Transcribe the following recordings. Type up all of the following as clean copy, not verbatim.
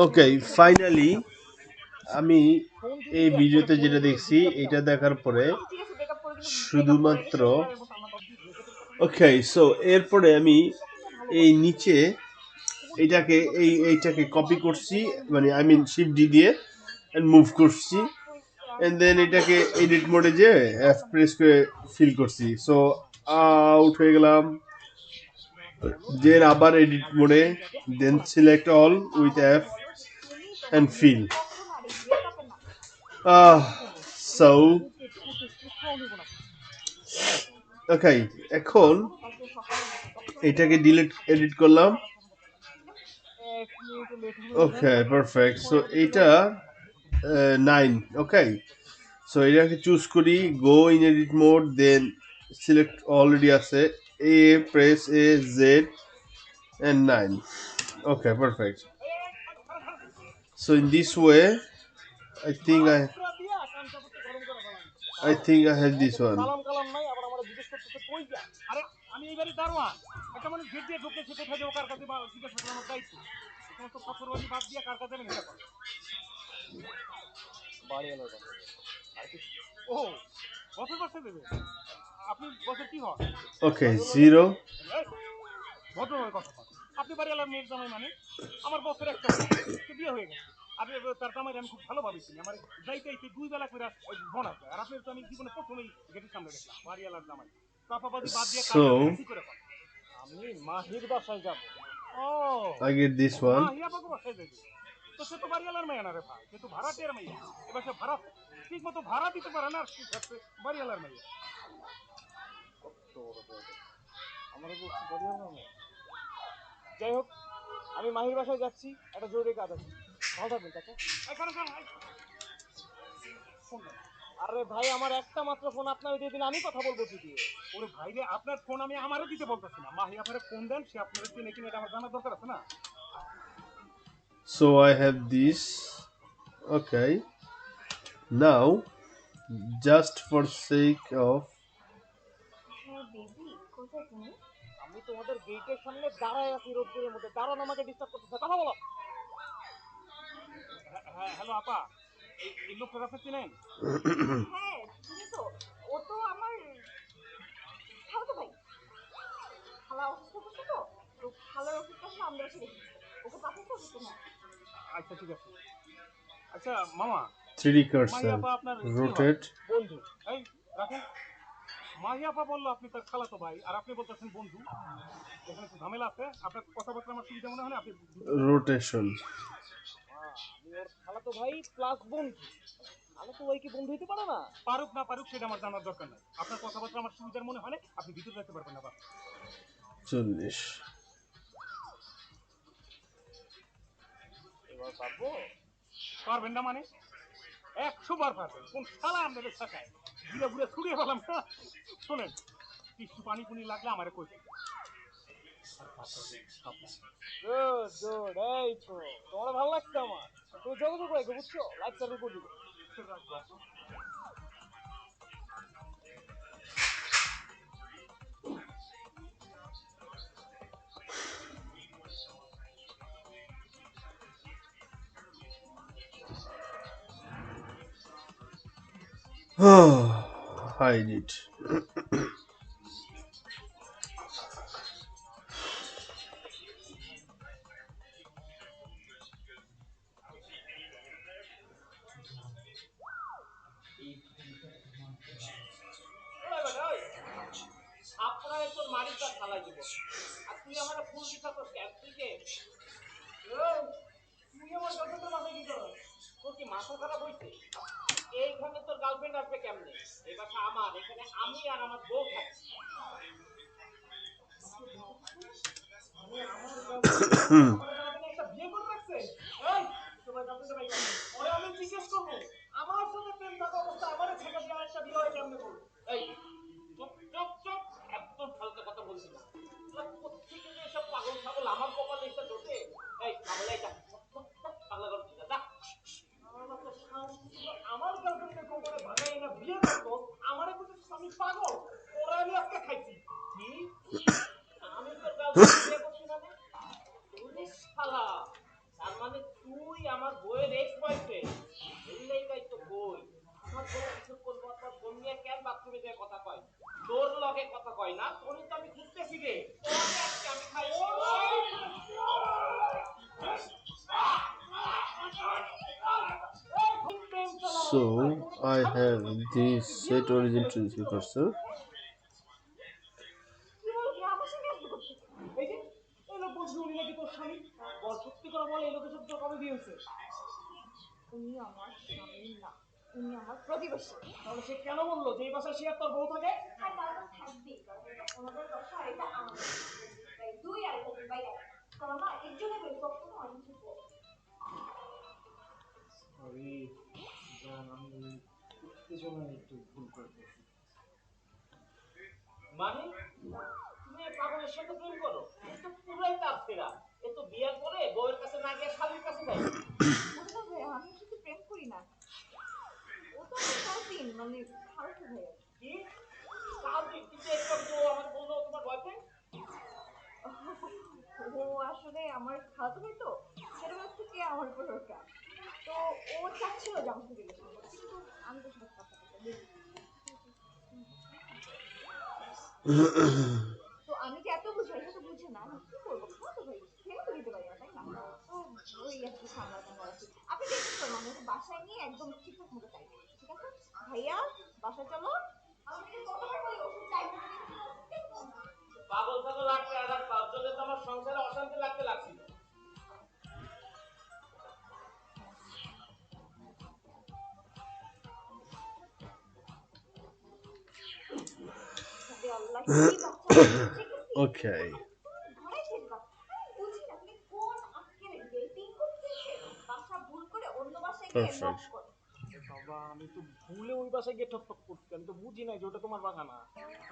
ওকে, finally আমি এই ভিডিওতে যেটা দেখছি এটা দেখার পরে শুধুমাত্র ওকে, সো এরপরে আমি এই নিচে এইটাকে কপি করছি, মানে আই মিন শিফট ডি দিয়ে এন্ড মুভ করছি, এন্ড দেন এটাকে এডিট মোডে যে এফ প্রেস করে ফিল করছি। সো আউট হয়ে গেলাম, দেন আবার এডিট মোডে, then select all with F and fill. So okay, এখন এটাকে ডিলিট এডিট করলাম। ওকে, পারফেক্ট। সো এইটা 9। ওকে, সো এটাকে চুজ করি, go in edit mode, then select already আছে, a press A Z and 9। Okay, perfect. So in this way I think I have this one. Okay, 0. So I get this one. So I have this. Okay. Now, just for sake of three D cursor, rotate. Rotation. চল্লিশ। Hide it. আমার বউয়ের ex boyfriend, বললেই তাই তো কই। আমার বউ কিছুক্ষণ পর পর ফোন নিয়ে কেন বাথরুমে যায় কথা কয়, তোর লগে কথা কয় না, তোর তো আমি খুঁজতেছি রে, তোকে আজকে আমি খাই। So I have this set origin to the cursor. কি বল কি আমার সঙ্গে আসবে করতে? এই যে এই লোক বলছে উনি নাকি তোর স্বামী। বল সত্যি করে বল, এই লোকের সাথে তোর কবে বিয়ে হয়েছে? উনি আমার স্বামী না, উনি আমার প্রতিবেশী। তাহলে সে কেন বললো যে এই বাসায় সে আর তোর বউ থাকে? হ্যাঁ তারা তো থাকবেই, কারণ এটা ওনাদের বাসা আর এটা আমাদের বাসা। তাই দুই আর এটা দুই বাইরে। কারণ না এর জন্য বলি সবসময় অনেক কিছু বল। সরি জান, আমি উত্তেজনায় একটু ভুল করে ফেলছি। মানে তুমি এই পাগলের সাথে প্রেম করো? এ তো পুরাই তার ফেরা। এ তো বিয়ের পরে বউয়ের কাছে না গিয়ে শালীর কাছে যায়। আরে না ভাই, আমি ওর সাথে প্রেম করি না। ও তো আমার কাজিন, মানে খালাতো ভাই আর কি। কাজিন? কিন্তু একটু আগে তো আমাকে বললো ও তোমার বয়ফ্রেন্ড। ও আসলে আমার খালাতো ভাই তো, ছোটবেলা থেকে আমার উপর ওর crush। তো ও চাচ্ছিল যে আমার সাথে রিলেশন করতে, কিন্তু আমি তো সেটা পাত্তা পাত্তা দিইনি। তো আমি যে এত বুঝাই সে তো বুঝে না, আমি কি করবো, খাওয়া তো ভাই ফেলে তো দিতে পারি না তাই না? তো ওই আর কি সামলাতাম আর কি। আপনি টেনশন করেন, আমি ওকে বাসায় নিয়ে একদম ঠিকঠাক মতো টাইম দিচ্ছি, ঠিক আছে? ভাইয়া বাসায় চলো। আমাকে কতবার বলি ওষুধ টাইম মতো দিতে, তুমি ওষুধ টাইম দাও না। পাগল ছাগল রাখতে আর তার জন্য তো আমার সংসারে অশান্তি লাগতে লাগছিল। তবে আল্লাহ কি বাচ্চা বুঝে গেছি। Okay, ধরাই শেষ বা আমি বুঝি না তুমি কোন আক্কেলে ঢুকে এই পিঙ্কু কি হয়েছে, বাসা ভুল করে অন্য বাসায় গিয়ে নক perfect. করো। আরে বাবা, আমি তো ভুলে ওই বাসায় গিয়ে ঠকঠক করছি, আমি তো বুঝি নাই যে ওটা তোমার বাসা না।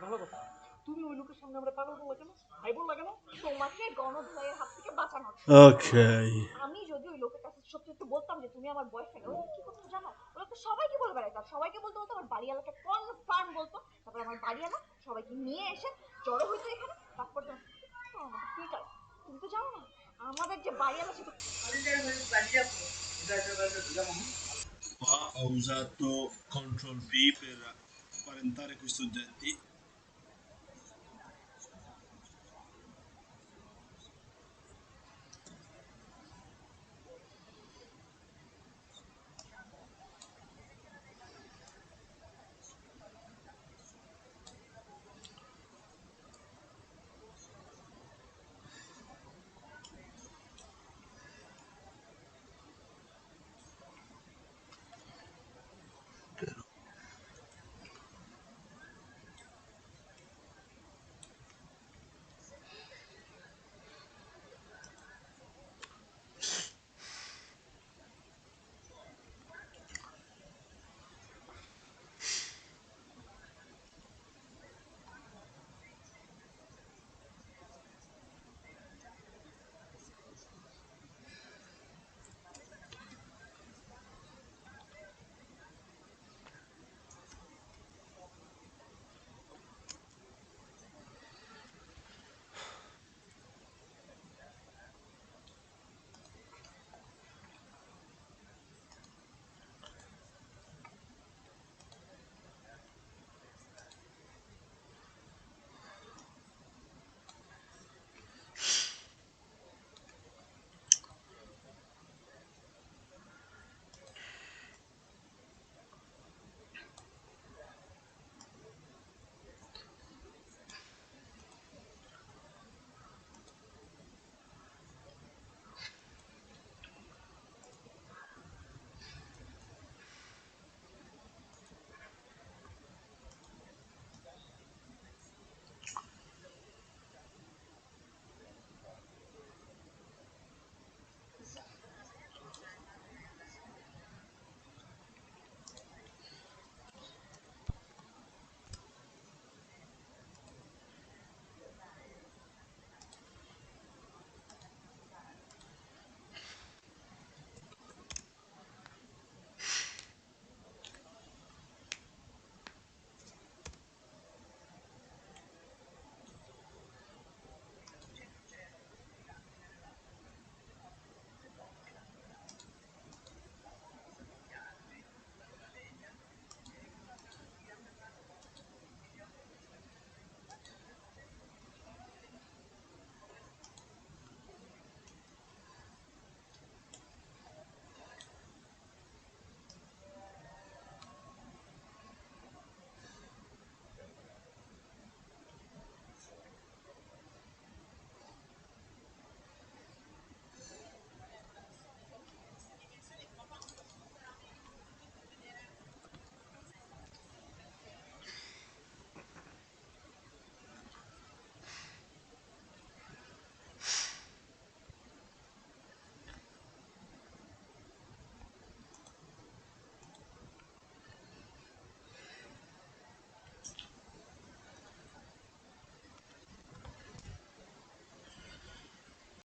ভালো কথা, তুমি ওই লোকের সামনে আমরা পাগল বললা কেন, ভাই বললা কেন? তোমাকে গণধোলাইয়ের হাত থেকে বাঁচানোর জন্য। Okay. আমি যদি ওই লোকের কাছে সত্যি সত্যি বলতাম যে তুমি আমার বয়ফ্রেন্ড, ও কি করতো জানো? ও লোক তো সবাইকে বলে বেড়াইতো, আর সবাইকে বলতে বলতো আমার বাড়িওয়ালাকে কনফার্ম বলতো, তারপর আমার বাড়িওয়ালা সবাইকে নিয়ে এসে জড়ো হইতো এখানে, তারপর তো পিটার। তুমি তো জানো না আমাদের যে বাড়িওয়ালা সে তো। Qua ho usato CTRL V per parentare questo oggetti